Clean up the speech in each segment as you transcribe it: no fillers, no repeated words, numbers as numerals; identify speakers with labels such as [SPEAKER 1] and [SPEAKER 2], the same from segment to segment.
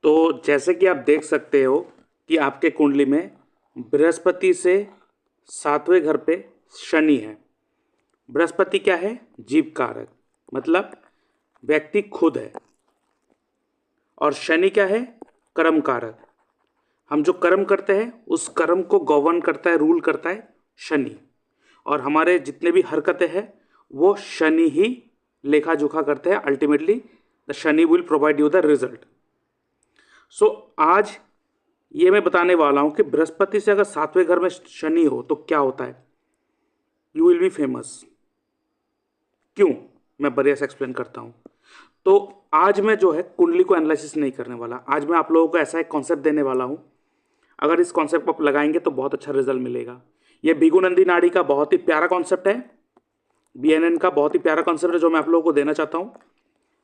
[SPEAKER 1] तो जैसे कि आप देख सकते हो कि आपके कुंडली में बृहस्पति से 7वें घर पे शनि है। बृहस्पति क्या है? जीव कारक, मतलब व्यक्ति खुद है। और शनि क्या है? कर्म कारक। हम जो कर्म करते हैं उस कर्म को गवर्न करता है, रूल करता है शनि। और हमारे जितने भी हरकतें हैं वो शनि ही लेखा जोखा करते हैं। Ultimately the Shani will provide you the result. So आज ये मैं बताने वाला हूं कि बृहस्पति से अगर 7वें घर में शनि हो तो क्या होता है। You will be famous. क्यों? मैं बढ़िया से एक्सप्लेन करता हूं। तो आज मैं जो है कुंडली को एनालिसिस नहीं करने वाला। आज मैं आप लोगों को ऐसा एक कॉन्सेप्ट देने वाला हूं। अगर इस कॉन्सेप्ट को आप लगाएंगे तो बहुत अच्छा रिजल्ट मिलेगा। यह भृगुनंदी नाड़ी का बहुत ही प्यारा कॉन्सेप्ट है। BNN का बहुत ही प्यारा कॉन्सेप्ट है जो मैं आप लोगों को देना चाहता हूं।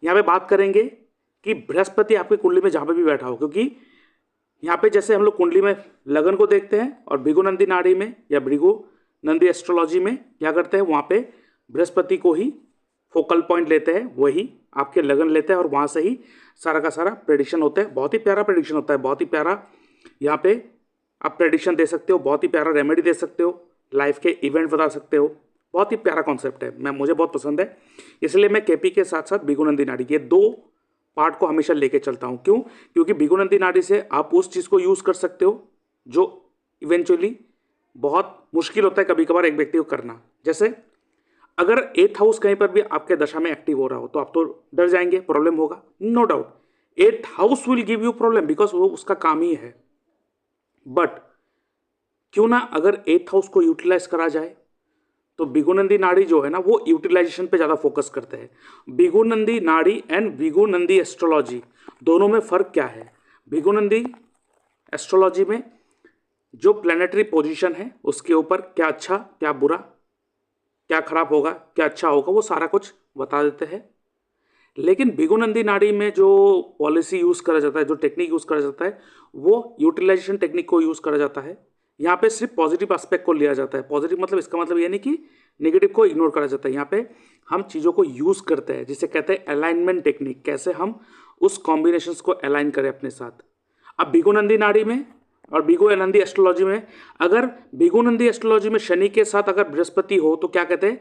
[SPEAKER 1] यहाँ पे बात करेंगे कि बृहस्पति आपकी कुंडली में जहां पे भी बैठा हो, क्योंकि यहाँ पे जैसे हम लोग कुंडली में लगन को देखते हैं और भृगुनंदी नाड़ी में या भृगुनंदी एस्ट्रोलॉजी में क्या करते हैं, वहाँ पे बृहस्पति को ही फोकल पॉइंट लेते हैं, वही आपके लगन लेते हैं और वहाँ से ही सारा का सारा प्रेडिक्शन होता है। बहुत ही प्यारा प्रेडिक्शन होता है, बहुत ही प्यारा। यहाँ पे आप प्रेडिक्शन दे सकते हो, बहुत ही प्यारा रेमेडी दे सकते हो, लाइफ के इवेंट बता सकते हो। बहुत ही प्यारा कॉन्सेप्ट है, मुझे बहुत पसंद है। इसलिए मैं केपी के साथ साथ भृगुनंदी नाड़ी के दो पार्ट को हमेशा लेके चलता हूं। क्यों? क्योंकि भृगुनंदी नाड़ी से आप उस चीज को यूज कर सकते हो जो इवेंचुअली बहुत मुश्किल होता है कभी कभार एक व्यक्ति को करना। जैसे अगर 8th हाउस कहीं पर भी आपके दशा में एक्टिव हो रहा हो तो आप तो डर जाएंगे, प्रॉब्लम होगा, no doubt. 8th house will give you problem because वो उसका काम ही है। बट क्यों ना अगर 8th हाउस को यूटिलाइज करा जाए तो भृगुनंदी नाड़ी जो है ना वो यूटिलाइजेशन पे ज्यादा फोकस करते हैं। भृगुनंदी नाड़ी एंड भृगुनंदी एस्ट्रोलॉजी दोनों में फर्क क्या है? भृगुनंदी एस्ट्रोलॉजी में जो प्लैनेटरी पोजीशन है उसके ऊपर क्या अच्छा क्या बुरा, क्या खराब होगा क्या अच्छा होगा, वो सारा कुछ बता देते हैं। लेकिन भृगुनंदी नाड़ी में जो पॉलिसी यूज करा जाता है, जो टेक्निक यूज करा जाता है, वो यूटिलाइजेशन टेक्निक को यूज करा जाता है। यहाँ पे सिर्फ पॉजिटिव एस्पेक्ट को लिया जाता है। पॉजिटिव मतलब इसका मतलब ये नहीं कि नेगेटिव को इग्नोर करा जाता है। यहाँ पे हम चीज़ों को यूज करते हैं जिसे कहते हैं अलाइनमेंट टेक्निक। कैसे हम उस कॉम्बिनेशंस को अलाइन करें अपने साथ। अब भृगुनंदी नाड़ी में और भृगुनंदी एस्ट्रोलॉजी में, अगर भृगुनंदी एस्ट्रोलॉजी में शनि के साथ अगर बृहस्पति हो तो क्या कहते हैं?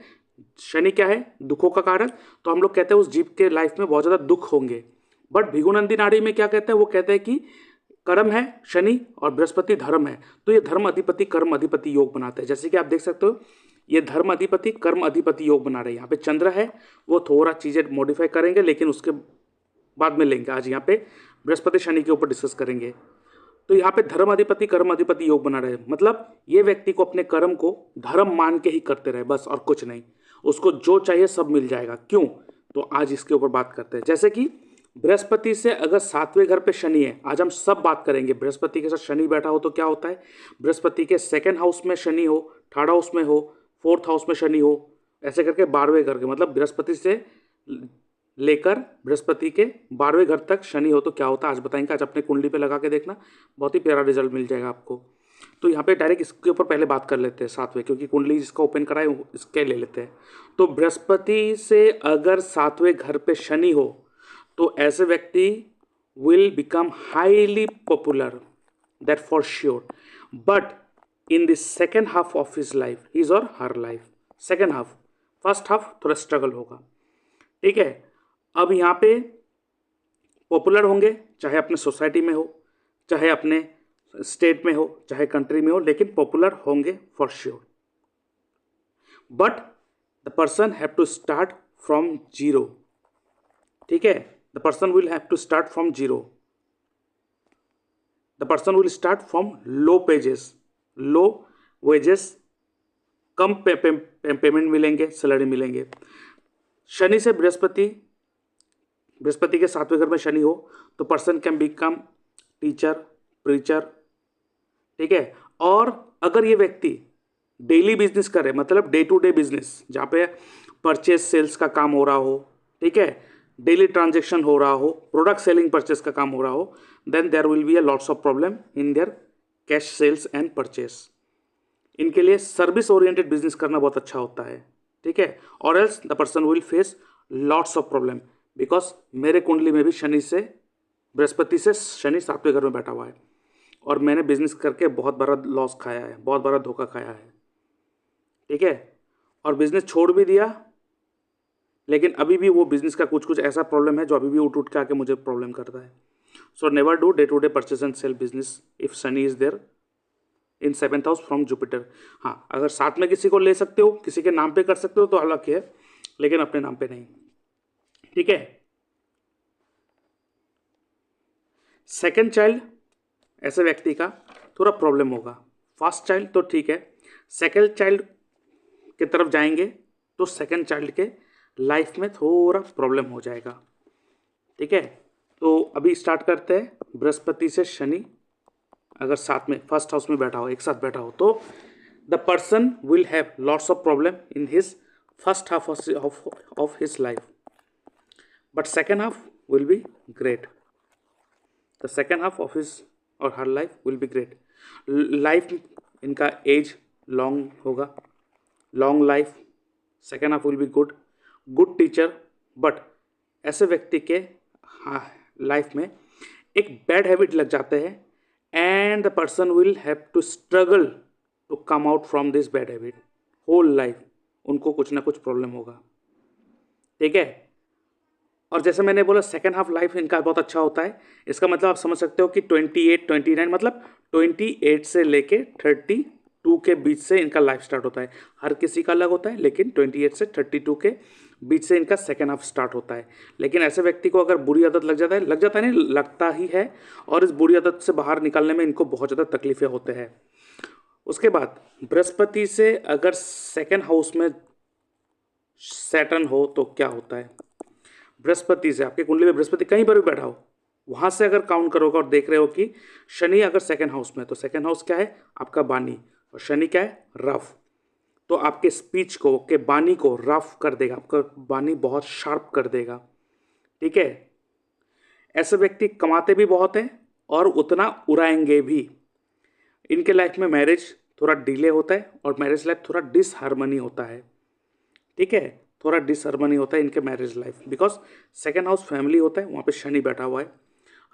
[SPEAKER 1] शनि क्या है? दुखों का कारक। तो हम लोग कहते हैं उस जीव के लाइफ में बहुत ज़्यादा दुख होंगे। बट भृगुनंदी नाड़ी में क्या कहते हैं? वो कहते हैं कि कर्म है शनि और बृहस्पति धर्म है, तो ये धर्म अधिपति कर्म अधिपति योग बनाते हैं। जैसे कि आप देख सकते हो ये धर्म अधिपति कर्म अधिपति योग बना रहे हैं। यहाँ पे चंद्र है, वो थोड़ा चीज़ें मॉडिफाई करेंगे लेकिन उसके बाद में लेंगे। आज यहाँ पे बृहस्पति शनि के ऊपर डिस्कस करेंगे। तो यहाँ पे धर्म अधिपति कर्म अधिपति योग बना रहे हैं, मतलब ये व्यक्ति को अपने कर्म को धर्म मान के ही करते रहे बस, और कुछ नहीं। उसको जो चाहिए सब मिल जाएगा। क्यों? तो आज इसके ऊपर बात करते हैं। जैसे कि बृहस्पति से अगर 7वें घर पे शनि है, आज हम सब बात करेंगे। बृहस्पति के साथ शनि बैठा हो तो क्या होता है, बृहस्पति के 2nd हाउस में शनि हो, 3rd हाउस में हो, 4th हाउस में शनि हो, ऐसे करके 12वें घर के, मतलब बृहस्पति से लेकर बृहस्पति के 12वें घर तक शनि हो तो क्या होता है आज बताएंगे। आज अपने कुंडली पे लगा के देखना, बहुत ही प्यारा रिजल्ट मिल जाएगा आपको। तो यहाँ पे डायरेक्ट इसके ऊपर पहले बात कर लेते हैं 7वें, क्योंकि कुंडली जिसका ओपन कराए इसके ले लेते हैं। तो बृहस्पति से अगर 7वें घर पे शनि हो तो ऐसे व्यक्ति will become highly popular, that for sure. But in the 2nd half of his life, his और her life, 2nd half, 1st half थोड़ा स्ट्रगल होगा। ठीक है। अब यहाँ पे पॉपुलर होंगे, चाहे अपने सोसाइटी में हो, चाहे अपने स्टेट में हो, चाहे कंट्री में हो, लेकिन पॉपुलर होंगे for sure. But the person have to start from zero. ठीक है। The person will have to start from zero. The person will start from low pages, low wages, कम पेमेंट मिलेंगे, सैलरी मिलेंगे। शनि से बृहस्पति के 7वें घर में शनि हो तो person can become teacher, preacher. ठीक है। और अगर ये व्यक्ति डेली बिजनेस करे, मतलब डे टू डे बिजनेस, जहाँ पे परचेज सेल्स का काम हो रहा हो, ठीक है, डेली ट्रांजेक्शन हो रहा हो, प्रोडक्ट सेलिंग परचेज का काम हो रहा हो, then there will be a lots of problem in their cash sales and purchase. इनके लिए सर्विस ओरिएंटेड बिजनेस करना बहुत अच्छा होता है। ठीक है। और else the person will face lots of problem because मेरे कुंडली में भी शनि से बृहस्पति से शनि 7वें घर में बैठा हुआ है और मैंने बिजनेस करके बहुत बड़ा लॉस खाया है, बहुत बड़ा धोखा खाया है, ठीक है, और बिजनेस छोड़ भी दिया, लेकिन अभी भी वो बिजनेस का कुछ कुछ ऐसा प्रॉब्लम है जो अभी भी उठ उठ के आके मुझे प्रॉब्लम करता है. So never do day to day purchase and sale business if Shani is there in 7th house from Jupiter. हाँ, अगर साथ में किसी को ले सकते हो, किसी के नाम पे कर सकते हो तो अलग है, लेकिन अपने नाम पे नहीं, ठीक है. सेकेंड चाइल्ड ऐसे व्यक्ति का थोड़ा प्रॉब्लम होगा. फर्स्ट चाइल्ड तो ठीक है, सेकेंड चाइल्ड की तरफ जाएंगे तो सेकेंड चाइल्ड के लाइफ में थोड़ा प्रॉब्लम हो जाएगा, ठीक है. तो अभी स्टार्ट करते हैं. बृहस्पति से शनि अगर साथ में फर्स्ट हाउस में बैठा हो, एक साथ बैठा हो, तो the person will have lots of problem in his first half of his life, but second half will be great. The second half of his और her life will be great. Life इनका age long होगा, long life. Second half will be good, good teacher. But ऐसे व्यक्ति के life में एक bad habit लग जाते हैं and the person will have to struggle to come out from this bad habit. Whole life उनको कुछ ना कुछ प्रॉब्लम होगा, ठीक है. और जैसे मैंने बोला सेकेंड हाफ लाइफ इनका बहुत अच्छा होता है. इसका मतलब आप समझ सकते हो कि 28, 29 मतलब 28 से लेके 32 के बीच से इनका लाइफ स्टार्ट होता है. हर किसी का अलग होता है, लेकिन 28 से 32 के बीच से इनका सेकेंड हाफ स्टार्ट होता है. लेकिन ऐसे व्यक्ति को अगर बुरी आदत लग जाता है नहीं, लगता ही है, और इस बुरी आदत से बाहर निकालने में इनको बहुत ज़्यादा तकलीफें होते हैं. उसके बाद बृहस्पति से अगर सेकेंड हाउस में सैटर्न हो तो क्या होता है. बृहस्पति से आपके कुंडली में बृहस्पति कहीं पर भी बैठा हो, वहां से अगर काउंट करोगे और देख रहे हो कि शनि अगर सेकेंड हाउस में, तो सेकेंड हाउस क्या है आपका वाणी, और शनि क्या है रफ. तो आपके स्पीच को, के वाणी को रफ कर देगा, आपका वाणी बहुत शार्प कर देगा, ठीक है. ऐसे व्यक्ति कमाते भी बहुत हैं और उतना उड़ाएंगे भी. इनके लाइफ में मैरिज थोड़ा डिले होता है और मैरिज लाइफ थोड़ा डिसहार्मनी होता है, ठीक है. थोड़ा डिसहार्मनी होता है इनके marriage life, because second house family होता है, वहाँ पे शनि बैठा हुआ है.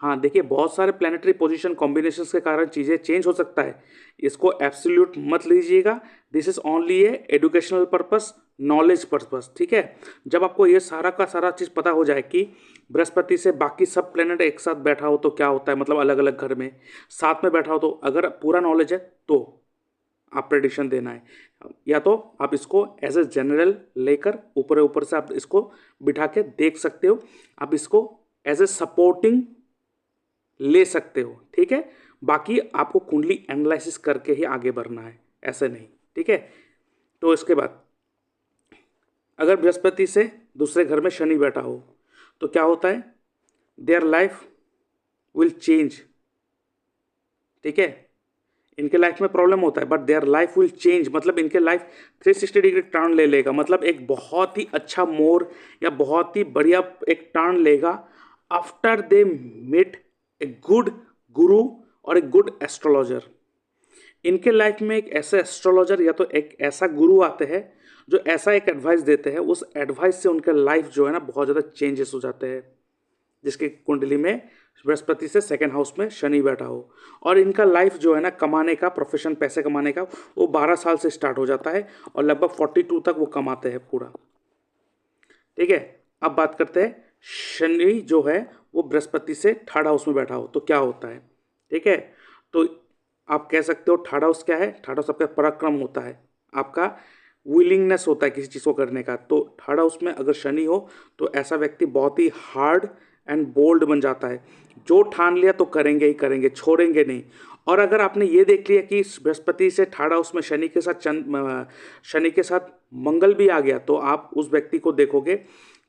[SPEAKER 1] हाँ देखिए, बहुत सारे प्लानिटरी पोजीशन कॉम्बिनेशन के कारण चीज़ें चेंज हो सकता है. इसको एब्सोल्यूट मत लीजिएगा. This is only A educational purpose, knowledge purpose, ठीक है. जब आपको ये सारा का सारा चीज़ पता हो जाए कि बृहस्पति से बाकी सब प्लेनेट एक साथ बैठा हो तो क्या होता है, मतलब अलग अलग घर में साथ में बैठा हो, तो अगर पूरा नॉलेज है तो आप प्रेडिक्शन देना है, या तो आप इसको एज ए जनरल लेकर ऊपर से आप इसको बिठा के देख सकते हो. आप इसको एज ए सपोर्टिंग ले सकते हो, ठीक है. बाकी आपको कुंडली एनालिसिस करके ही आगे बढ़ना है, ऐसे नहीं, ठीक है. तो इसके बाद अगर बृहस्पति से दूसरे घर में शनि बैठा हो तो क्या होता है, देयर लाइफ विल चेंज, ठीक है. इनके लाइफ में प्रॉब्लम होता है but their life will change, मतलब इनके लाइफ 360 डिग्री टर्न ले लेगा, मतलब एक बहुत ही अच्छा मोड़ या बहुत ही बढ़िया एक टर्न लेगा after they meet a good guru और एक गुड एस्ट्रोलॉजर. इनके लाइफ में एक ऐसा एस्ट्रोलॉजर या तो एक ऐसा गुरु आते हैं जो ऐसा एक एडवाइस देते हैं, उस एडवाइस से उनके लाइफ जो है ना बहुत ज़्यादा चेंजेस हो जाते हैं, जिसकी कुंडली में बृहस्पति से सेकेंड हाउस में शनि बैठा हो. और इनका लाइफ जो है ना कमाने का, प्रोफेशन पैसे कमाने का, वो 12 साल से स्टार्ट हो जाता है और लगभग 42 तक वो कमाते हैं पूरा, ठीक है. अब बात करते हैं शनि जो है वो बृहस्पति से थर्ड हाउस में बैठा हो तो क्या होता है, ठीक है. तो आप कह सकते हो थर्ड हाउस क्या है, थर्ड हाउस आपका पराक्रम होता है, आपका विलिंगनेस होता है किसी चीज़ को करने का. तो थर्ड हाउस में अगर शनि हो तो ऐसा व्यक्ति बहुत ही हार्ड एंड बोल्ड बन जाता है, जो ठान लिया तो करेंगे ही करेंगे, छोड़ेंगे नहीं. और अगर आपने ये देख लिया कि बृहस्पति से थर्ड हाउस में शनि के साथ शनि के साथ मंगल भी आ गया, तो आप उस व्यक्ति को देखोगे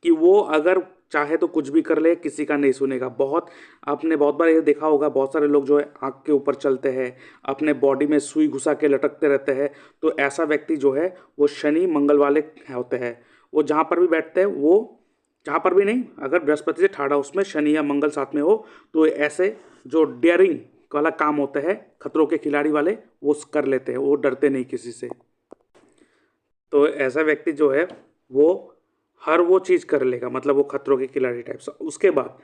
[SPEAKER 1] कि वो अगर चाहे तो कुछ भी कर ले, किसी का नहीं सुनेगा. आपने बहुत बार ये देखा होगा, बहुत सारे लोग जो है आँख के ऊपर चलते हैं, अपने बॉडी में सुई घुसा के लटकते रहते हैं. तो ऐसा व्यक्ति जो है वो शनि मंगल वाले होते हैं. वो जहाँ पर भी बैठते हैं, वो जहाँ पर भी नहीं, अगर बृहस्पति से थर्ड हाउस में शनि या मंगल साथ में हो तो ऐसे जो डेयरिंग वाला काम होता है, खतरों के खिलाड़ी वाले, वो कर लेते हैं, वो डरते नहीं किसी से. तो ऐसा व्यक्ति जो है वो हर वो चीज़ कर लेगा, मतलब वो खतरों के खिलाड़ी टाइप से. उसके बाद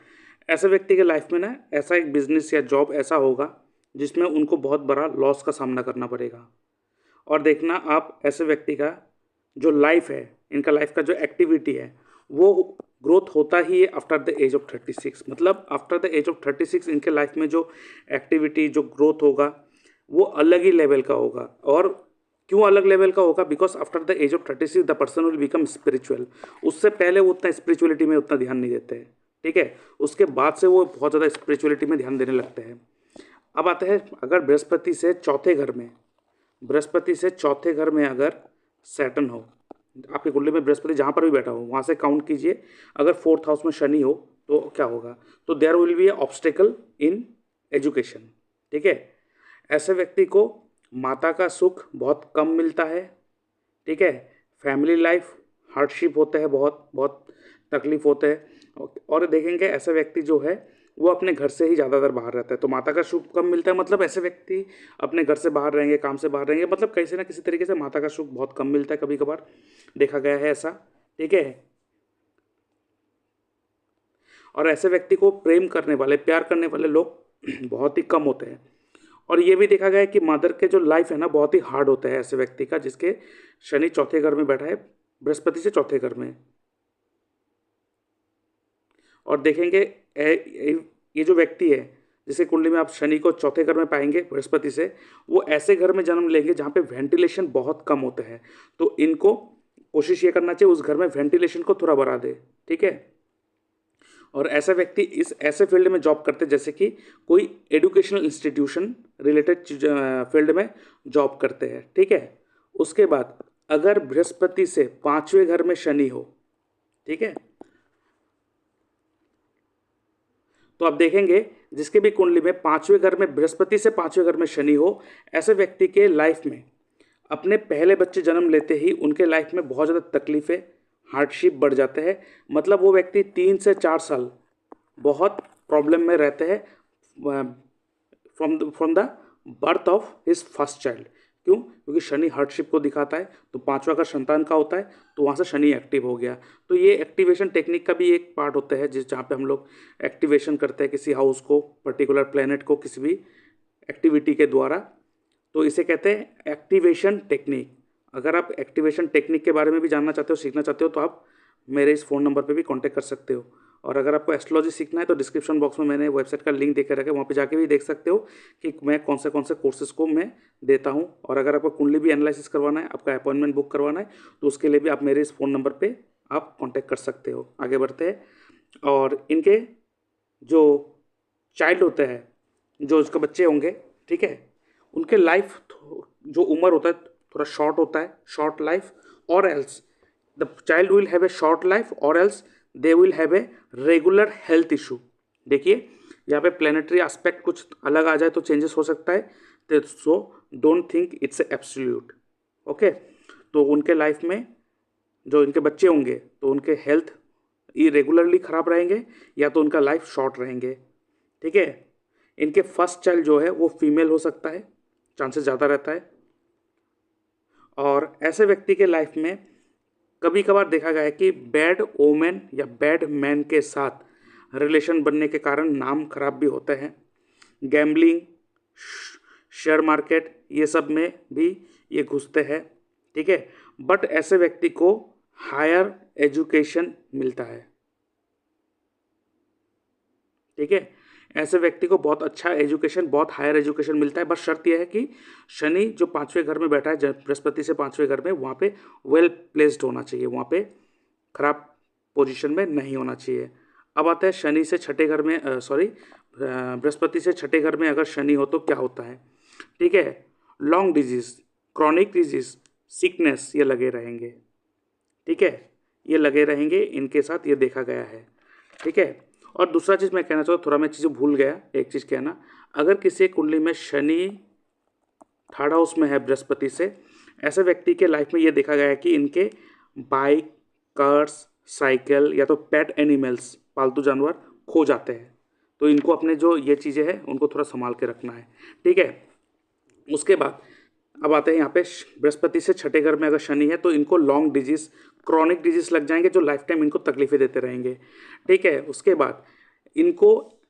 [SPEAKER 1] ऐसे व्यक्ति के लाइफ में ना ऐसा एक बिजनेस या जॉब ऐसा होगा जिसमें उनको बहुत बड़ा लॉस का सामना करना पड़ेगा। और देखना आप ऐसे व्यक्ति का जो लाइफ है, इनका लाइफ का जो एक्टिविटी है वो ग्रोथ होता ही है आफ्टर द एज ऑफ 36। मतलब आफ्टर द एज ऑफ 36 इनके लाइफ में जो एक्टिविटी जो ग्रोथ होगा वो अलग ही लेवल का होगा। और क्यों अलग लेवल का होगा? Because after the age of 36 the person will become spiritual. उससे पहले वो उतना स्पिरिचुअलिटी में उतना ध्यान नहीं देते हैं, ठीक है। उसके बाद से वो बहुत ज़्यादा स्पिरिचुअलिटी में ध्यान देने लगते हैं। अब आता है, अगर बृहस्पति से चौथे घर में अगर सैटर्न हो, आपकी कुंडली में बृहस्पति जहाँ पर भी बैठा हो वहाँ से काउंट कीजिए, अगर 4th हाउस में शनि हो तो क्या होगा? तो there will be a obstacle in education, ठीक है। ऐसे व्यक्ति को माता का सुख बहुत कम मिलता है, ठीक है। फैमिली लाइफ हार्डशिप होते हैं, बहुत बहुत तकलीफ होते हैं। और देखेंगे ऐसा व्यक्ति जो है वो अपने घर से ही ज़्यादातर बाहर रहता है। तो माता का सुख कम मिलता है, मतलब ऐसे व्यक्ति अपने घर से बाहर रहेंगे, काम से बाहर रहेंगे, मतलब कैसे ना किसी तरीके से माता का सुख बहुत कम मिलता है, कभी कभार देखा गया है ऐसा, ठीक है। और ऐसे व्यक्ति को प्रेम करने वाले, प्यार करने वाले लोग बहुत ही कम होते हैं। और ये भी देखा गया है कि मदर के जो लाइफ है ना बहुत ही हार्ड होता है ऐसे व्यक्ति का जिसके शनि चौथे घर में बैठा है, बृहस्पति से चौथे घर में। और देखेंगे ये जो व्यक्ति है जिसे कुंडली में आप शनि को चौथे घर में पाएंगे बृहस्पति से, वो ऐसे घर में जन्म लेंगे जहाँ पे वेंटिलेशन बहुत कम होते हैं। तो इनको कोशिश ये करना चाहिए उस घर में वेंटिलेशन को थोड़ा बढ़ा दे, ठीक है। और ऐसा व्यक्ति इस ऐसे फील्ड में जॉब करते जैसे कि कोई एजुकेशनल इंस्टीट्यूशन रिलेटेड फील्ड में जॉब करते हैं, ठीक है। उसके बाद अगर बृहस्पति से 5वें घर में शनि हो, ठीक है, तो आप देखेंगे जिसके भी कुंडली में 5वें घर में बृहस्पति से 5वें घर में शनि हो, ऐसे व्यक्ति के लाइफ में अपने पहले बच्चे जन्म लेते ही उनके लाइफ में बहुत ज़्यादा तकलीफें, हार्डशिप बढ़ जाते हैं। मतलब वो व्यक्ति 3 से 4 साल बहुत प्रॉब्लम में रहते हैं from the birth of his first child. क्यों? क्योंकि शनि हार्डशिप को दिखाता है। तो 5वां का संतान का होता है, तो वहाँ से शनि एक्टिव हो गया। तो ये एक्टिवेशन टेक्निक का भी एक पार्ट होता है जहाँ पे हम लोग एक्टिवेशन करते हैं किसी हाउस को, पर्टिकुलर प्लेनेट को किसी भी एक्टिविटी के द्वारा। तो इसे कहते हैं एक्टिवेशन टेक्निक। अगर आप एक्टिवेशन टेक्निक के बारे में भी जानना चाहते हो, सीखना चाहते हो, तो आप मेरे इस फ़ोन नंबर पे भी कांटेक्ट कर सकते हो। और अगर आपको एस्ट्रोलॉजी सीखना है तो डिस्क्रिप्शन बॉक्स में मैंने वेबसाइट का लिंक देकर रखा है, वहाँ पे जाके भी देख सकते हो कि मैं कौन से कोर्सेज को मैं देता हूँ। और अगर आपको कुंडली भी एनालिसिस करवाना है, आपका अपॉइंटमेंट बुक करवाना है, तो उसके लिए भी आप मेरे इस फ़ोन नंबर पर आप कॉन्टैक्ट कर सकते हो। आगे बढ़ते हैं। और इनके जो चाइल्ड होते हैं, जो उसके बच्चे होंगे, ठीक है, उनके लाइफ जो उम्र होता है थोड़ा शॉर्ट होता है, शॉर्ट लाइफ, और else the child will have a short life और else they will have a regular health issue. देखिए यहाँ पे प्लेनेटरी एस्पेक्ट कुछ अलग आ जाए तो चेंजेस हो सकता है, so don't think it's absolute, okay. तो उनके लाइफ में जो इनके बच्चे होंगे तो उनके हेल्थ इरेगुलरली ख़राब रहेंगे या तो उनका लाइफ शॉर्ट रहेंगे, ठीक है। इनके फर्स्ट चाइल्ड जो है वो फीमेल हो सकता है, चांसेस ज़्यादा रहता है। और ऐसे व्यक्ति के लाइफ में कभी कभार देखा गया है कि बैड ओमेन या बैड मैन के साथ रिलेशन बनने के कारण नाम खराब भी होते हैं। गैम्बलिंग, शेयर मार्केट, ये सब में भी ये घुसते हैं, ठीक है। बट ऐसे व्यक्ति को हायर एजुकेशन मिलता है, ठीक है। ऐसे व्यक्ति को बहुत अच्छा एजुकेशन, बहुत हायर एजुकेशन मिलता है। बस शर्त यह है कि शनि जो 5वें घर में बैठा है, बृहस्पति से 5वें घर में, वहाँ पे वेल प्लेस्ड होना चाहिए, वहाँ पे खराब पोजीशन में नहीं होना चाहिए। अब आता है शनि से छठे घर में, बृहस्पति से छठे घर में अगर शनि हो तो क्या होता है, ठीक है। Long disease, chronic disease, sickness, ये लगे रहेंगे, ठीक है, ये लगे रहेंगे इनके साथ, ये देखा गया है, ठीक है। और दूसरा चीज़ मैं कहना चाहूँ, थोड़ा मैं चीज़ें भूल गया, एक चीज़ कहना, अगर किसी कुंडली में शनि 3rd हाउस में है बृहस्पति से, ऐसे व्यक्ति के लाइफ में ये देखा गया है कि इनके बाइक, कार्स, साइकिल या तो पेट एनिमल्स, पालतू जानवर खो जाते हैं। तो इनको अपने जो ये चीज़ें हैं उनको थोड़ा संभाल के रखना है, ठीक है। उसके बाद अब आते हैं यहाँ पे बृहस्पति से छठे घर में अगर शनि है तो इनको लॉन्ग डिजीज, क्रॉनिक डिजीज लग जाएंगे जो लाइफ टाइम इनको तकलीफें देते रहेंगे, ठीक है। उसके बाद इनको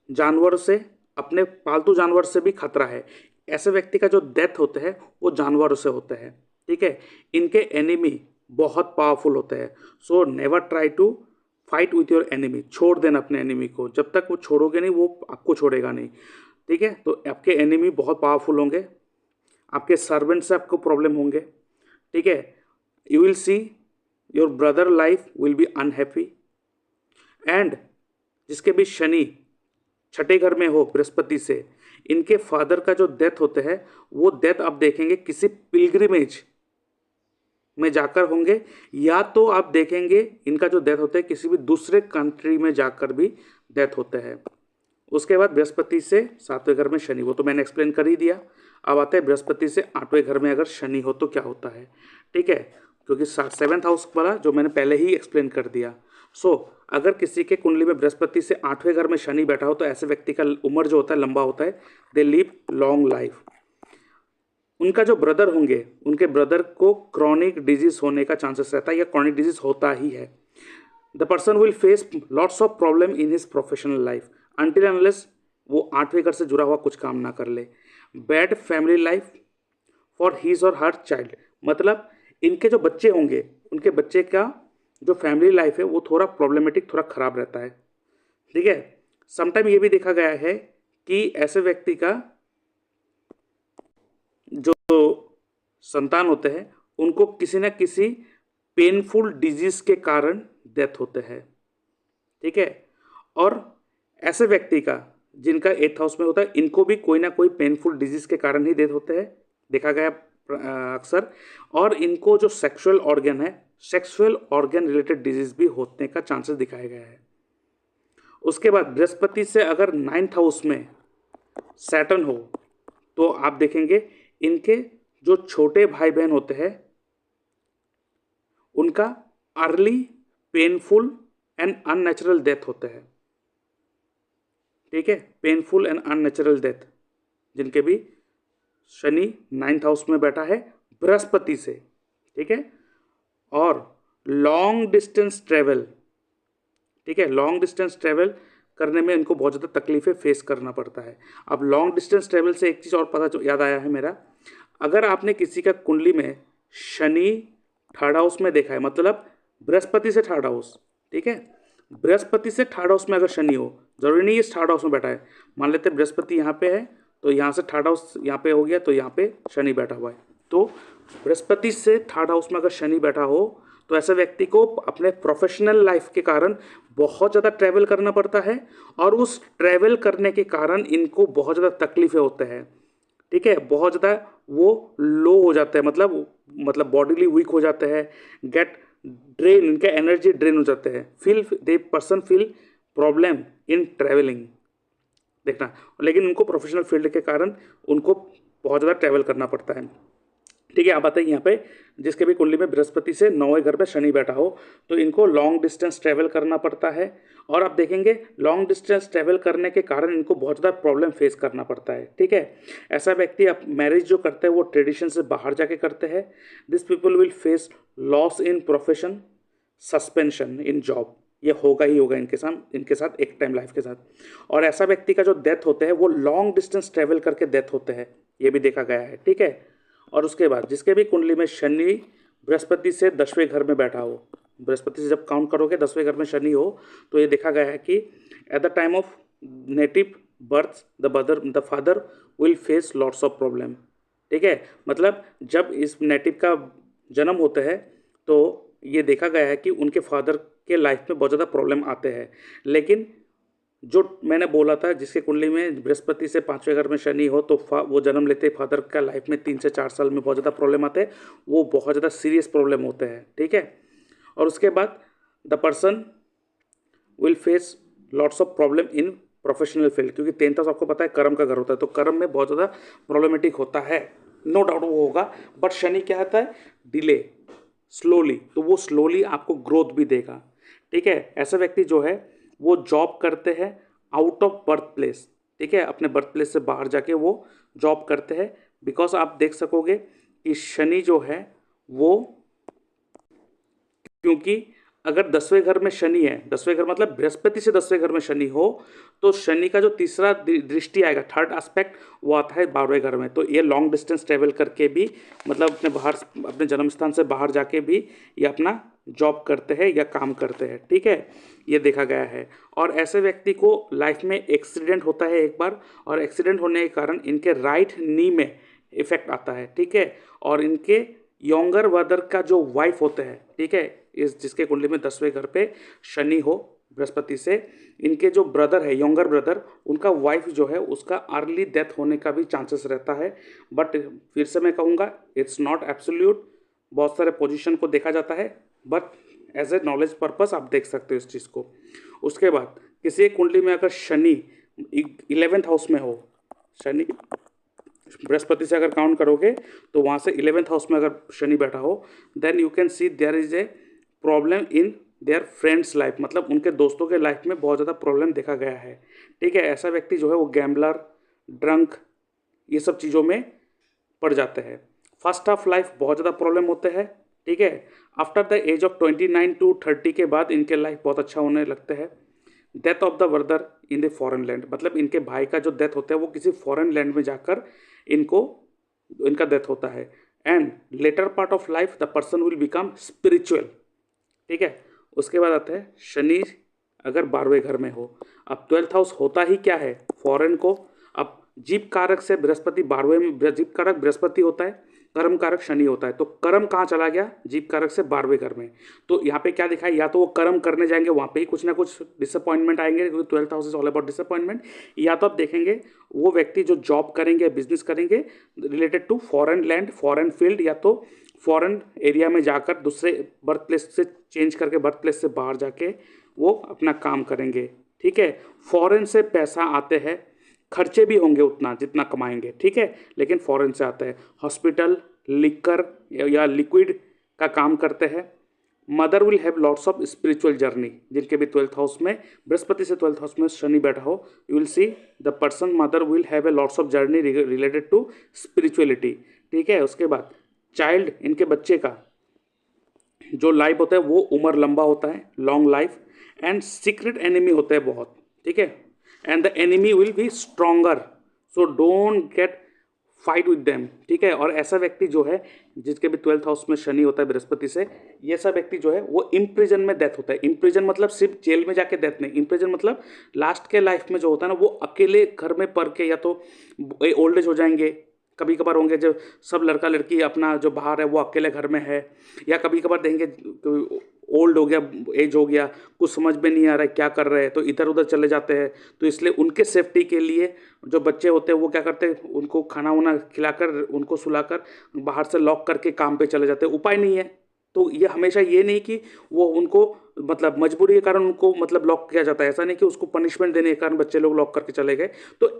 [SPEAKER 1] जानवर से, अपने पालतू जानवर से भी खतरा है। ऐसे व्यक्ति का जो डेथ होते हैं वो जानवरों से होते हैं, ठीक है। इनके एनिमी बहुत पावरफुल होते हैं। So never try to fight with your enemy. छोड़ देना अपने एनिमी को, जब तक वो छोड़ोगे नहीं वो आपको छोड़ेगा नहीं, ठीक है। तो आपके एनिमी बहुत पावरफुल होंगे, आपके सर्वेंट से आपको प्रॉब्लम होंगे, ठीक है। You will see your brother life will be unhappy. And जिसके भी शनि छठे घर में हो बृहस्पति से, इनके फादर का जो डेथ होते हैं वो डेथ आप देखेंगे किसी पिलग्रिमेज में जाकर होंगे, या तो आप देखेंगे इनका जो डेथ होता है किसी भी दूसरे कंट्री में जाकर भी डेथ होते हैं। उसके बाद बृहस्पति से 7वें घर में शनि, वो तो मैंने एक्सप्लेन कर ही दिया। अब आते हैं बृहस्पति से 8वें घर में अगर शनि हो तो क्या होता है, ठीक है, क्योंकि 7th हाउस वाला जो मैंने पहले ही एक्सप्लेन कर दिया। अगर किसी के कुंडली में बृहस्पति से 8वें घर में शनि बैठा हो तो ऐसे व्यक्ति का उम्र जो होता है लंबा होता है, दे लिव लॉन्ग लाइफ। उनका जो ब्रदर होंगे, उनके ब्रदर को क्रॉनिक डिजीज होने का चांसेस रहता है, या क्रॉनिक डिजीज होता ही है। The person will face lots of problem in his professional life until unless वो 8वें घर से जुड़ा हुआ कुछ काम ना कर ले। Bad family life for his और हर चाइल्ड, मतलब इनके जो बच्चे होंगे उनके बच्चे का जो फैमिली लाइफ है वो थोड़ा प्रॉब्लमेटिक, थोड़ा खराब रहता है, ठीक है। समटाइम ये भी देखा गया है कि ऐसे व्यक्ति का जो संतान होते हैं उनको किसी न किसी पेनफुल डिजीज के कारण डेथ होते हैं, ठीक है। और ऐसे व्यक्ति का जिनका 8th हाउस में होता है, इनको भी कोई ना कोई पेनफुल डिजीज के कारण ही डेथ होते हैं, देखा गया अक्सर। और इनको जो सेक्सुअल ऑर्गन है, सेक्सुअल ऑर्गन रिलेटेड डिजीज भी होने का चांसेस दिखाया गया है। उसके बाद बृहस्पति से अगर 9th हाउस में सैटर्न हो तो आप देखेंगे इनके जो छोटे भाई बहन होते हैं उनका early painful and unnatural death होते हैं, ठीक है। पेनफुल एंड अननेचुरल डेथ जिनके भी शनि 9th हाउस में बैठा है बृहस्पति से, ठीक है। और लॉन्ग डिस्टेंस ट्रेवल, ठीक है, लॉन्ग डिस्टेंस ट्रेवल करने में इनको बहुत ज़्यादा तकलीफें फेस करना पड़ता है। अब लॉन्ग डिस्टेंस ट्रेवल से एक चीज़ और पता याद आया है मेरा, अगर आपने किसी का कुंडली में शनि 3rd हाउस में देखा है, मतलब बृहस्पति से 3rd हाउस, ठीक है, बृहस्पति से 3rd हाउस में अगर शनि हो, जरूरी नहीं है 3rd हाउस में बैठा है, मान लेते हैं बृहस्पति यहाँ पे है तो यहाँ से 3rd हाउस यहाँ पे हो गया तो यहाँ पे शनि बैठा हुआ है। तो बृहस्पति से 3rd हाउस में अगर शनि बैठा हो तो ऐसे व्यक्ति को अपने प्रोफेशनल लाइफ के कारण बहुत ज़्यादा ट्रैवल करना पड़ता है, और उस ट्रैवल करने के कारण इनको बहुत ज़्यादा तकलीफें होते हैं, ठीक है। बहुत ज़्यादा वो लो हो जाते हैं, मतलब बॉडीली वीक हो जाते हैं, गेट ड्रेन, इनका एनर्जी ड्रेन हो जाते हैं, person feel problem in travelling, देखना। लेकिन उनको प्रोफेशनल फील्ड के कारण उनको बहुत ज़्यादा ट्रैवल करना पड़ता है, ठीक है। आप बताइए यहाँ पे जिसके भी कुंडली में बृहस्पति से 9वें घर पे शनि बैठा हो तो इनको लॉन्ग डिस्टेंस ट्रैवल करना पड़ता है, और आप देखेंगे लॉन्ग डिस्टेंस ट्रैवल करने के कारण इनको बहुत ज़्यादा प्रॉब्लम फेस करना पड़ता है, ठीक है। ऐसा व्यक्ति अब मैरिज जो करते हैं वो ट्रेडिशन से बाहर जाके करते हैं। This people will face loss in profession, suspension in job, ये होगा ही होगा इनके साथ एक टाइम लाइफ के साथ। और ऐसा व्यक्ति का जो डेथ होते हैं वो लॉन्ग डिस्टेंस ट्रैवल करके डेथ होते हैं, ये भी देखा गया है, ठीक है। और उसके बाद जिसके भी कुंडली में शनि बृहस्पति से 10वें घर में बैठा हो, बृहस्पति से जब काउंट करोगे 10वें घर में शनि हो तो ये देखा गया है कि at the time of native birth the father will face lots of problem, ठीक है। मतलब जब इस नेटिव का जन्म होता है तो ये देखा गया है कि उनके फादर के लाइफ में बहुत ज़्यादा प्रॉब्लम आते हैं। लेकिन जो मैंने बोला था जिसके कुंडली में बृहस्पति से 5वें घर में शनि हो तो वो जन्म लेते फादर का लाइफ में 3 से 4 साल में बहुत ज़्यादा प्रॉब्लम आते हैं, वो बहुत ज़्यादा सीरियस प्रॉब्लम होते हैं, ठीक है। और उसके बाद the person will face lots of problem in professional field, क्योंकि 10th हाउस आपको पता है कर्म का घर होता है, तो कर्म में बहुत ज़्यादा प्रॉब्लमेटिक होता है, नो डाउट वो होगा। बट शनि क्या होता है, डिले, स्लोली, तो वो स्लोली आपको ग्रोथ भी देगा, ठीक है। ऐसा व्यक्ति जो है वो जॉब करते हैं आउट ऑफ बर्थ प्लेस, ठीक है, अपने बर्थ प्लेस से बाहर जाके वो जॉब करते हैं। बिकॉज आप देख सकोगे कि शनि जो है वो, क्योंकि अगर 10वें घर में शनि है, 10वें घर मतलब बृहस्पति से 10वें घर में शनि हो, तो शनि का जो तीसरा दृष्टि आएगा, थर्ड एस्पेक्ट, वो आता है 12वें घर में। तो ये लॉन्ग डिस्टेंस ट्रेवल करके भी, मतलब अपने जन्म स्थान से बाहर जाके भी ये अपना जॉब करते हैं या काम करते हैं, ठीक है, ये देखा गया है। और ऐसे व्यक्ति को लाइफ में एक्सीडेंट होता है एक बार, और एक्सीडेंट होने के कारण इनके राइट नी में इफेक्ट आता है, ठीक है। और इनके यंगर ब्रदर का जो वाइफ होते हैं, ठीक है, इस जिसके कुंडली में 10वें घर पे शनि हो बृहस्पति से, इनके जो ब्रदर है, यंगर ब्रदर, उनका वाइफ जो है उसका अर्ली डेथ होने का भी चांसेस रहता है। बट फिर से मैं कहूँगा, इट्स नॉट एब्सोल्यूट, बहुत सारे पोजीशन को देखा जाता है, but as a knowledge purpose आप देख सकते हो इस चीज़ को। उसके बाद किसी एक कुंडली में अगर शनि 11th हाउस में हो, शनि बृहस्पति से अगर काउंट करोगे तो वहाँ से 11th हाउस में अगर शनि बैठा हो, then you can see there is a problem in their friends life, मतलब उनके दोस्तों के लाइफ में बहुत ज़्यादा प्रॉब्लम देखा गया है, ठीक है। ऐसा व्यक्ति जो है वो गैम्बलर, ड्रंक, ये सब चीज़ों में पड़ जाते हैं। फर्स्ट हाफ लाइफ बहुत ज़्यादा प्रॉब्लम होते हैं, ठीक है। After the age of 29 to 30 के बाद इनके लाइफ बहुत अच्छा होने लगते हैं। Death of the brother in the foreign land, मतलब इनके भाई का जो डेथ होता है वो किसी फॉरेन लैंड में जाकर इनका डेथ होता है। And later part of life the person will become spiritual, ठीक है। उसके बाद आता है शनि अगर 12वें घर में हो। अब 12th हाउस होता ही क्या है, फॉरेन को। अब जीव कारक से बृहस्पति 12वें में, जीव कारक बृहस्पति होता है, कर्म कारक शनि होता है। तो कर्म कहाँ चला गया, जीव कारक से 12वें घर में। तो यहाँ पे क्या दिखा है, या तो वो कर्म करने जाएंगे, वहाँ पे ही कुछ ना कुछ डिसअपॉइंटमेंट आएंगे, क्योंकि 12th house is all about disappointment. या तो आप देखेंगे वो व्यक्ति जो जॉब करेंगे, बिजनेस करेंगे related to foreign land, foreign field, या तो फॉरेन एरिया में जाकर दूसरे बर्थ प्लेस से चेंज करके, बर्थ प्लेस से बाहर जाके वो अपना काम करेंगे, ठीक है। फॉरेन से पैसा आते हैं, खर्चे भी होंगे उतना जितना कमाएंगे, ठीक है, लेकिन फॉरेन से आता है। हॉस्पिटल, लिकर या लिक्विड का काम करते हैं। Mother will have lots of spiritual journey, जिनके भी 12th हाउस में बृहस्पति से 12th हाउस में शनि बैठा हो, you will see the person mother will have a lots of journey related to spirituality, ठीक है। उसके बाद चाइल्ड, इनके बच्चे का जो लाइफ होता है वो उम्र लंबा होता है, long life. And secret enemy होते हैं बहुत, ठीक है। And the enemy will be stronger, so don't get fight with them, ठीक है। और ऐसा व्यक्ति जो है जिसके भी 12th हाउस में शनि होता है बृहस्पति से, ये सब व्यक्ति जो है वो इम्प्रिजन में डेथ होता है। इम्प्रिजन मतलब सिर्फ जेल में जाके डेथ नहीं, इम्प्रिजन मतलब लास्ट के लाइफ में जो होता है ना, वो अकेले घर में पड़ के, या तो ओल्ड एज हो जाएंगे, कभी कभार होंगे जब सब लड़का लड़की अपना जो बाहर है वो अकेले घर में है, या कभी कभार देंगे ओल्ड हो गया, एज हो गया, कुछ समझ में नहीं आ रहा है क्या कर रहे हैं, तो इधर उधर चले जाते हैं। तो इसलिए उनके सेफ्टी के लिए जो बच्चे होते हैं वो क्या करते हैं, उनको खाना वाना खिलाकर, उनको सुलाकर बाहर से लॉक करके काम पे चले जाते हैं, उपाय नहीं है। तो ये हमेशा ये नहीं कि वो उनको मतलब मजबूरी के कारण उनको मतलब लॉक किया जाता है, ऐसा नहीं कि उसको पनिशमेंट देने के कारण बच्चे लोग लॉक करके चले गए। तो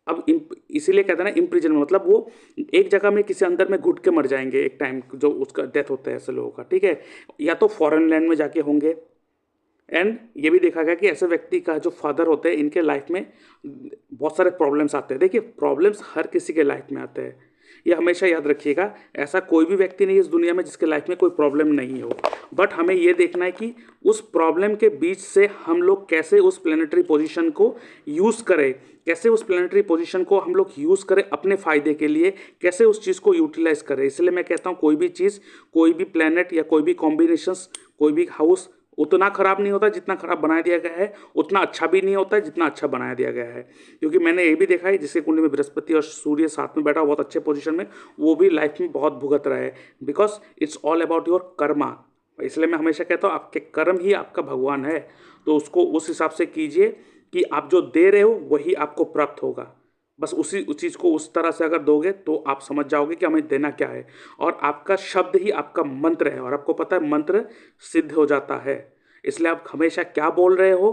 [SPEAKER 1] अब इसीलिए कहते हैं ना इम्प्रिजन, मतलब वो एक जगह में किसी अंदर में घुट के मर जाएंगे एक टाइम जो उसका डेथ होता है ऐसे लोगों का, ठीक है। या तो फॉरेन लैंड में जाके होंगे। एंड ये भी देखा गया कि ऐसे व्यक्ति का जो फादर होते हैं, इनके लाइफ में बहुत सारे प्रॉब्लम्स आते हैं। देखिए, प्रॉब्लम्स हर किसी के लाइफ में आते हैं, ये हमेशा याद रखिएगा। ऐसा कोई भी व्यक्ति नहीं है इस दुनिया में जिसके लाइफ में कोई प्रॉब्लम नहीं हो, बट हमें ये देखना है कि उस प्रॉब्लम के बीच से हम लोग कैसे उस प्लेनेटरी पोजीशन को यूज़ करें, कैसे उस प्लेनेटरी पोजीशन को हम लोग यूज़ करें अपने फ़ायदे के लिए, कैसे उस चीज़ को यूटिलाइज करें। इसलिए मैं कहता हूँ कोई भी चीज़, कोई भी प्लेनेट या कोई भी कॉम्बिनेशंस, कोई भी हाउस उतना ख़राब नहीं होता जितना ख़राब बनाया दिया गया है, उतना अच्छा भी नहीं होता जितना अच्छा बनाया दिया गया है। क्योंकि मैंने ये भी देखा है जिसके कुंडली में बृहस्पति और सूर्य साथ में बैठा बहुत अच्छे पोजीशन में, वो भी लाइफ में बहुत भुगत रहा है, because it's all about your Karma. इसलिए मैं हमेशा कहता हूँ आपके कर्म ही आपका भगवान है, तो उसको उस हिसाब से कीजिए कि आप जो दे रहे हो वही आपको प्राप्त होगा। बस उस चीज़ को उस तरह से अगर दोगे तो आप समझ जाओगे कि हमें देना क्या है, और आपका शब्द ही आपका मंत्र है, और आपको पता है मंत्र सिद्ध हो जाता है। इसलिए आप हमेशा क्या बोल रहे हो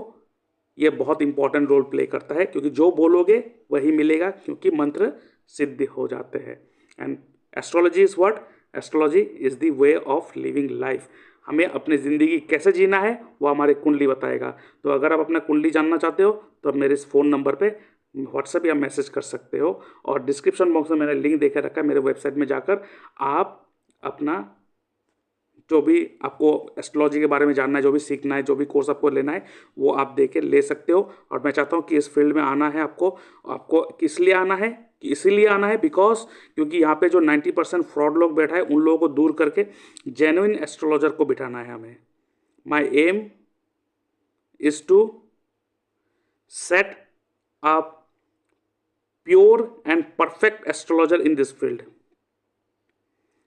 [SPEAKER 1] ये बहुत इंपॉर्टेंट रोल प्ले करता है, क्योंकि जो बोलोगे वही मिलेगा, क्योंकि मंत्र सिद्ध हो जाते हैं। And astrology is what, astrology is the way of living life. हमें अपनी ज़िंदगी कैसे जीना है वो हमारे कुंडली बताएगा। तो अगर आप अपना कुंडली जानना चाहते हो तो आप मेरे इस फ़ोन नंबर पे व्हाट्सएप या मैसेज कर सकते हो, और डिस्क्रिप्शन बॉक्स में मैंने लिंक देकर रखा है, मेरे वेबसाइट में जाकर आप अपना जो भी आपको एस्ट्रोलॉजी के बारे में जानना है, जो भी सीखना है, जो भी कोर्स आपको लेना है, वो आप दे के ले सकते हो। और मैं चाहता हूँ कि इस फील्ड में आना है आपको आपको किस लिए आना है, इसीलिए आना है बिकॉज क्योंकि यहाँ पे जो 90% फ्रॉड लोग बैठा है उन लोगों को दूर करके जेन्युइन एस्ट्रोलॉजर को बिठाना है हमें। My aim is to set a pure and perfect astrologer in this field.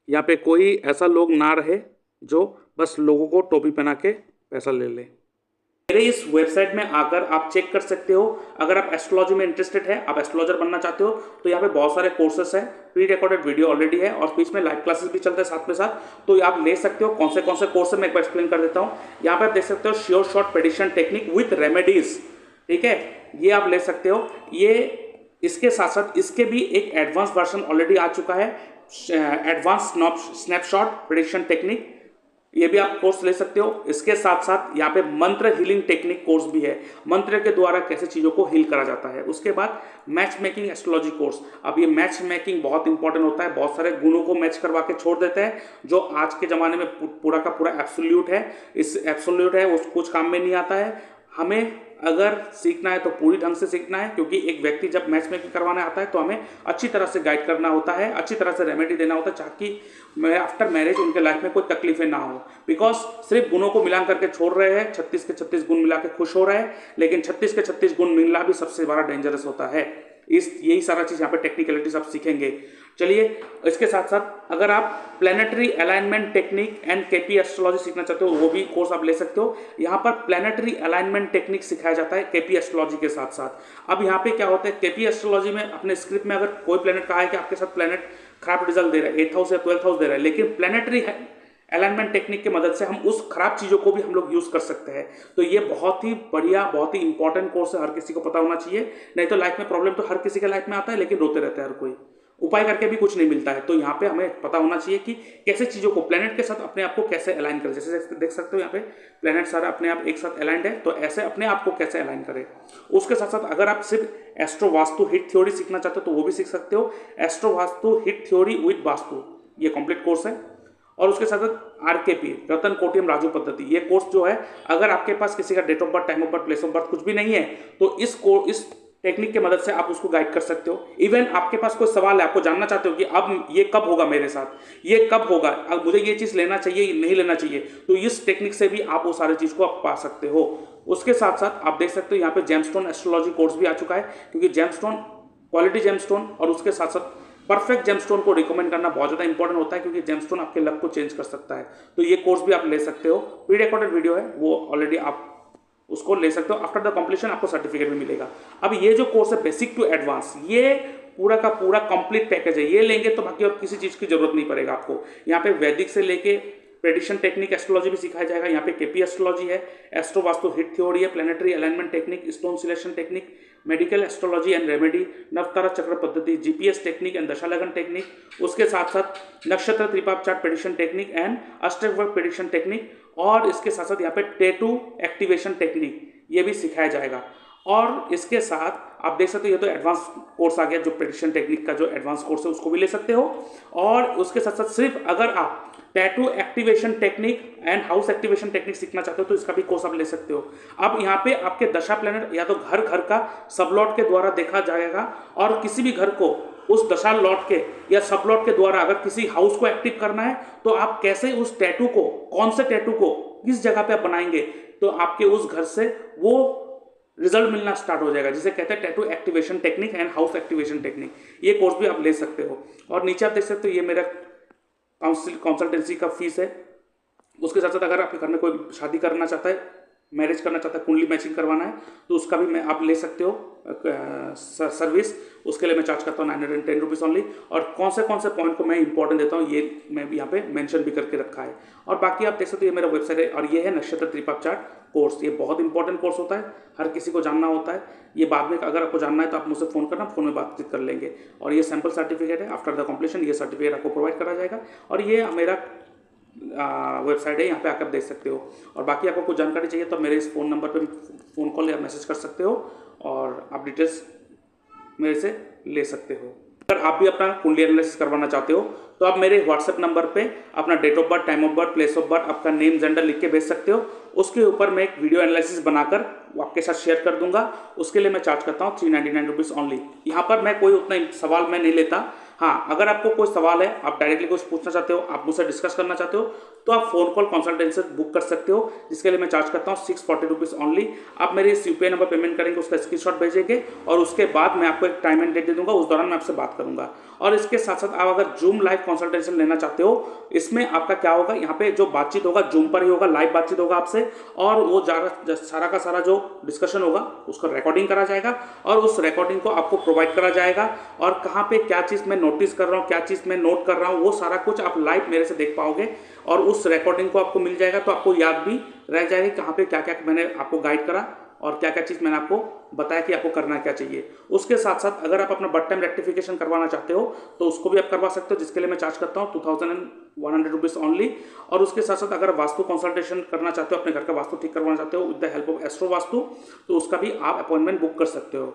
[SPEAKER 1] यहाँ पे कोई ऐसा लोग ना रहे जो बस लोगों को टोपी पहना के पैसा ले ले। मेरे इस वेबसाइट में आकर आप चेक कर सकते हो, अगर आप एस्ट्रोलॉजी में इंटरेस्टेड है, आप एस्ट्रोलॉजर बनना चाहते हो, तो यहाँ पे बहुत सारे कोर्सेस है, प्री रिकॉर्डेड वीडियो ऑलरेडी है और बीच में लाइव क्लासेस भी चलते हैं साथ में साथ, तो आप ले सकते हो। कौन से कोर्स है मैं एक बार एक्सप्लेन कर देता हूँ। यहाँ पे आप देख सकते हो sure shot prediction technique with remedies, ठीक है, ये आप ले सकते हो। ये इसके साथ साथ इसके भी एक एडवांस वर्जन ऑलरेडी आ चुका है, एडवांस स्नैपशॉट प्रेडिक्शन टेक्निक, ये भी आप कोर्स ले सकते हो। इसके साथ साथ यहाँ पे मंत्र हीलिंग टेक्निक कोर्स भी है, मंत्र के द्वारा कैसे चीज़ों को हील करा जाता है। उसके बाद मैच मेकिंग एस्ट्रोलॉजी कोर्स। अब ये मैच मेकिंग बहुत इंपॉर्टेंट होता है, बहुत सारे गुणों को मैच करवा के छोड़ देते हैं, जो आज के ज़माने में पूरा का पूरा एब्सोल्यूट है, इस एब्सोल्यूट है वो कुछ काम में नहीं आता है। हमें अगर सीखना है तो पूरी ढंग से सीखना है, क्योंकि एक व्यक्ति जब मैच मेकिंग करवाने आता है तो हमें अच्छी तरह से गाइड करना होता है, अच्छी तरह से रेमेडी देना होता है, ताकि आफ्टर मैरिज उनके लाइफ में कोई तकलीफें ना हो। बिकॉज सिर्फ गुणों को मिला करके छोड़ रहे हैं, 36 के 36 गुण मिला के खुश हो रहे हैं, लेकिन 36 के 36 गुण मिलना भी सबसे बड़ा डेंजरस होता है। यही सारा चीज़ यहाँ पे टेक्निकलिटी सब सीखेंगे। चलिए, इसके साथ साथ अगर आप planetary alignment technique and KP astrology सीखना चाहते हो, वो भी कोर्स आप ले सकते हो। यहाँ पर प्लैनेटरी अलाइनमेंट टेक्निक सिखाया जाता है केपी एस्ट्रोलॉजी के साथ साथ। अब यहाँ पे क्या होता है, केपी एस्ट्रोलॉजी में अपने स्क्रिप्ट में अगर कोई प्लैनेट कहा है कि आपके साथ प्लैनेट खराब रिजल्ट दे रहा है, 8th हाउस या 12th हाउस दे रहा है, लेकिन प्लैनेटरी अलाइनमेंट टेक्निक की मदद से हम उस खराब चीज़ों को भी हम लोग यूज़ कर सकते हैं। तो ये बहुत ही बढ़िया, बहुत ही इंपॉर्टेंट कोर्स है, हर किसी को पता होना चाहिए। नहीं तो लाइफ में प्रॉब्लम तो हर किसी के लाइफ में आता है, लेकिन रोते रहते हैं हर कोई, उपाय करके भी कुछ नहीं मिलता है। तो यहाँ पे हमें पता होना चाहिए कि कैसे चीज़ों को प्लैनेट के साथ अपने आप को कैसे अलाइन करें। जैसे देख सकते हो यहाँ पे प्लैनेट सारा अपने आप एक साथ अलाइंड है, तो ऐसे अपने आप को कैसे अलाइन करें। उसके साथ साथ अगर आप सिर्फ एस्ट्रो वास्तु हिट थ्योरी सीखना चाहते हो तो वो भी सीख सकते हो, astro vastu hit theory with vastu, ये कंप्लीट कोर्स है। और उसके साथ साथ आरकेपी, रतन कोटियम राजू पद्धति, ये कोर्स जो है, अगर आपके पास किसी का date of birth, time of birth, place of birth कुछ भी नहीं है, तो इस टेक्निक की मदद से आप उसको गाइड कर सकते हो। इवन आपके पास कोई सवाल है, आपको जानना चाहते हो कि अब ये कब होगा मेरे साथ, ये कब होगा, अब मुझे ये चीज़ लेना चाहिए नहीं लेना चाहिए, तो इस टेक्निक से भी आप वो सारी चीज़ को आप पा सकते हो। उसके साथ साथ आप देख सकते हो यहाँ पे जेमस्टोन एस्ट्रोलॉजी कोर्स भी आ चुका है, क्योंकि जेमस्टोन, क्वालिटी जेमस्टोन और उसके साथ साथ परफेक्ट जेमस्टोन को रिकमेंड करना बहुत ज़्यादा इंपॉर्टेंट होता है, क्योंकि जेमस्टोन आपके लक को चेंज कर सकता है। तो ये कोर्स भी आप ले सकते हो, प्री रिकॉर्डेड वीडियो है, वो ऑलरेडी आप उसको ले सकते हो। आफ्टर द कंप्लीशन आपको सर्टिफिकेट भी मिलेगा। अब ये जो कोर्स है बेसिक टू एडवांस, ये पूरा का पूरा कंप्लीट पैकेज है, ये लेंगे तो बाकी और किसी चीज़ की जरूरत नहीं पड़ेगा आपको। यहाँ पे वैदिक से लेके प्रेडिक्शन टेक्निक एस्ट्रोलॉजी भी सिखाया जाएगा, यहाँ पे केपी एस्ट्रोलॉजी है, एस्ट्रो वास्तु हिट थ्योरी है, planetary alignment technique, stone selection technique, medical astrology and remedy, नवतारा चक्र पद्धति, जीपीएस टेक्निक एंड दशालगन टेक्निक, उसके साथ साथ नक्षत्र त्रिपाप चार्ट प्रेडिक्शन टेक्निक एंड अष्टवर्ग प्रेडिक्शन टेक्निक, और इसके साथ साथ यहाँ पे टैटू एक्टिवेशन टेक्निक, ये भी सिखाया जाएगा। और इसके साथ आप देख सकते हो ये तो एडवांस कोर्स आ गया, जो प्रेडिक्शन टेक्निक का जो एडवांस कोर्स है उसको भी ले सकते हो। और उसके साथ साथ सिर्फ अगर आप tattoo activation technique and house activation technique सीखना चाहते हो तो इसका भी कोर्स आप ले सकते हो। अब यहाँ पे आपके दशा प्लैनेट या तो घर घर का सबलॉट के द्वारा देखा जाएगा, और किसी भी घर को उस दशा लॉट के या सबलॉट के द्वारा अगर किसी हाउस को एक्टिव करना है तो आप कैसे उस टैटू को, कौन से टैटू को किस जगह पे आप बनाएंगे, तो आपके उस घर से वो रिजल्ट मिलना स्टार्ट हो जाएगा, जिसे कहते हैं tattoo activation technique and house activation technique. ये कोर्स भी आप ले सकते हो। और नीचे आप देख सकते हो ये मेरा कंसल्टेंसी का फीस है। उसके साथ साथ अगर आपके घर में कोई शादी करना चाहता है, मैरिज करना चाहता है, कुंडली मैचिंग करवाना है, तो उसका भी मैं आप ले सकते हो सर्विस। उसके लिए मैं चार्ज करता हूँ 910 रुपीज़ ओनली। और कौन से पॉइंट को मैं इंपॉर्टेंट देता हूँ, ये मैं यहाँ पे मेंशन भी करके रखा है। और बाकी आप देख सकते हो ये मेरा वेबसाइट है, और ये है नक्षत्र त्रिपाप चार्ट कोर्स। ये बहुत इंपॉर्टेंट कोर्स होता है, हर किसी को जानना होता है। ये बाद में अगर आपको जानना है तो आप मुझसे फ़ोन करना, फ़ोन में बातचीत कर लेंगे। और ये सैम्पल सर्टिफिकेट है, आफ्टर द कंप्लीशन ये सर्टिफिकेट आपको प्रोवाइड करा जाएगा। और ये मेरा वेबसाइट है, यहाँ पे आकर देख सकते हो। और बाकी आपको कुछ जानकारी चाहिए तो मेरे इस फ़ोन नंबर पे फ़ोन कॉल या मैसेज कर सकते हो, और आप डिटेल्स मेरे से ले सकते हो। अगर आप भी अपना कुंडली एनालिसिस करवाना चाहते हो तो आप मेरे व्हाट्सएप नंबर पे अपना date of birth, time of birth, place of birth, आपका नेम, जेंडर लिख के भेज सकते हो। उसके ऊपर मैं एक वीडियो एनालिसिस बनाकर आपके साथ शेयर कर दूंगा। उसके लिए मैं चार्ज करता हूँ 399 रुपीज़ ओनली। यहाँ पर मैं कोई उतना सवाल मैं नहीं लेता। हाँ, अगर आपको कोई सवाल है, आप डायरेक्टली कुछ पूछना चाहते हो, आप मुझसे डिस्कस करना चाहते हो, तो आप फोन कॉल कंसल्टेंसी बुक कर सकते हो, जिसके लिए मैं चार्ज करता हूँ 640 रुपीज़ ओनली। आप मेरे इस यूपीआई नंबर पेमेंट करेंगे, उसका स्क्रीनशॉट भेजेंगे और उसके बाद मैं आपको एक टाइम एंड डेट दे दूंगा, उस दौरान मैं आपसे बात करूंगा। और इसके साथ साथ आप अगर जूम लाइव कंसल्टेशन लेना चाहते हो, इसमें आपका क्या होगा, यहाँ पे जो बातचीत होगा जूम पर ही होगा, लाइव बातचीत होगा आपसे, और वो सारा का सारा जो डिस्कशन होगा उसका रिकॉर्डिंग करा जाएगा और उस रिकॉर्डिंग को आपको प्रोवाइड करा जाएगा। और कहाँ पे क्या चीज़ मैं नोटिस कर रहा हूँ, क्या चीज़ मैं नोट कर रहा हूँ, वो सारा कुछ आप लाइव मेरे से देख पाओगे और उस रिकॉर्डिंग को आपको मिल जाएगा। तो आपको याद भी रह जाएगी कहाँ पे क्या क्या मैंने आपको गाइड करा और क्या क्या चीज़ मैंने आपको बताया कि आपको करना क्या चाहिए। उसके साथ साथ अगर आप अपना बर्थ टाइम रेक्टिफिकेशन करवाना चाहते हो तो उसको भी आप करवा सकते हो, जिसके लिए मैं चार्ज करता हूँ 2100 रुपीज़ ओनली। और उसके साथ साथ अगर वास्तु कंसल्टेशन करना चाहते हो, अपने घर का वास्तु ठीक करवाना चाहते हो with the help of astro vastu, तो उसका भी आप अपॉइंटमेंट बुक कर सकते हो।